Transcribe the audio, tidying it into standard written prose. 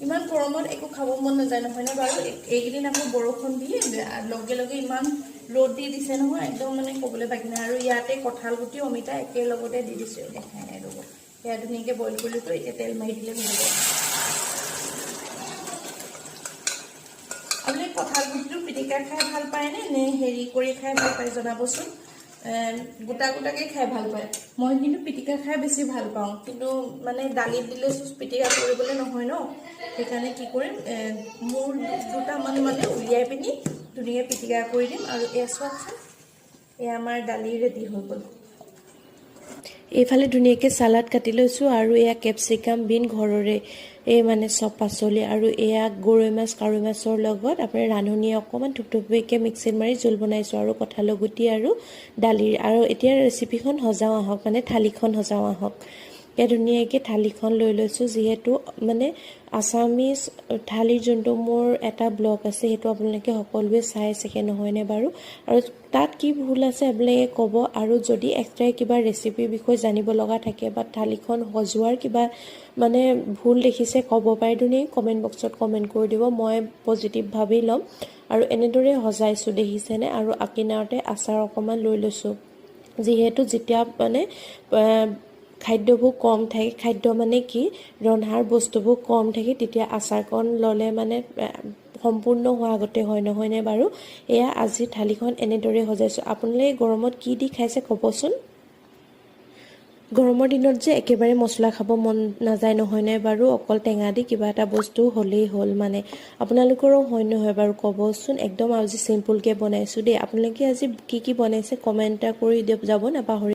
ইমান গৰমত একো খাব মন নাযায় নহয় নে বাৰু এইকেইদিন আকৌ বৰষুণ দি লগে লগে ইমান ৰ'দ দি দিছে নহয় একদম মানে ক'বলৈ বাকী নাই আৰু ইয়াতে কঁঠাল গুটি অমিতা একেলগতে দি দিছোঁ দেখাই নাই ৰ'ব সেয়া ধুনীয়াকৈ বইল কৰিলোঁ এতিয়া তেল মাৰি দিলে হৈ যাব আপুনি কঁঠাল গুটিটো পিটিকা খাই ভাল পায়নে নে হেৰি কৰি খাই ভাল পায় জনাবচোন গোটা গোটাকৈ খাই ভাল পায় মই কিন্তু পিটিকা খাই বেছি ভাল পাওঁ কিন্তু মানে দালিত দিলে পিটিকা কৰিবলৈ নহয় ন সেইকাৰণে কি কৰিম মোৰ দুটামান মানে উলিয়াই পিনি ধুনীয়াকৈ পিটিকা কৰি দিম আৰু এয়া চাওকচোন এয়া আমাৰ দালি ৰেডি হৈ গ'ল এইফালে ধুনীয়াকৈ চালাড কাটি লৈছোঁ আৰু এয়া কেপচিকাম বিন ঘৰৰে এই মানে চব পাচলি আৰু এয়া গৰৈ মাছ কাৱৈ মাছৰ লগত আপোনাৰ ৰান্ধনীয়ে অকণমান থুপথুপীয়াকৈ মিক্সিত মাৰি জোল বনাইছোঁ আৰু কঁঠালৰ গুটি আৰু দালিৰ আৰু এতিয়া ৰেচিপিখন সজাওঁ আহক মানে থালিখন সজাওঁ আহক এতিয়া ধুনীয়াকৈ থালিখন লৈ লৈছোঁ যিহেতু মানে আছামিজ থালিৰ যোনটো মোৰ এটা ব্লগ আছে সেইটো আপোনালোকে সকলোৱে চাই চাগে নহয়নে বাৰু আৰু তাত কি ভুল আছে আপোনালোকে ক'ব আৰু যদি এক্সট্ৰা কিবা ৰেচিপিৰ বিষয়ে জানিব লগা থাকে বা থালিখন সজোৱাৰ কিবা মানে ভুল দেখিছে ক'ব পাৰে ধুনীয়াকৈ কমেণ্ট বক্সত কমেণ্ট কৰি দিব মই পজিটিভভাৱেই ল'ম আৰু এনেদৰে সজাইছোঁ দেখিছেনে আৰু কিনাৰতে আচাৰ অকণমান লৈ লৈছোঁ যিহেতু যেতিয়া মানে খাদ্যবোৰ কম থাকে খাদ্য মানে কি ৰন্ধাৰ বস্তুবোৰ কম থাকে তেতিয়া আচাৰকণ ল'লে মানে সম্পূৰ্ণ হোৱা আগতে হয় নহয়নে বাৰু এয়া আজি থালিখন এনেদৰে সজাইছোঁ আপোনালোকে গৰমত কি দি খাইছে ক'বচোন গৰমৰ দিনত যে একেবাৰে মছলা খাব মন নাযায় নহয়নে বাৰু অকল টেঙা দি কিবা এটা বস্তু হ'লেই হ'ল মানে আপোনালোকৰো হয় নহয় বাৰু ক'বচোন একদম আজি চিম্পুলকৈ বনাইছোঁ দেই আপোনালোকে আজি কি বনাইছে কমেণ্ট এটা কৰি যাব নাপাহৰিব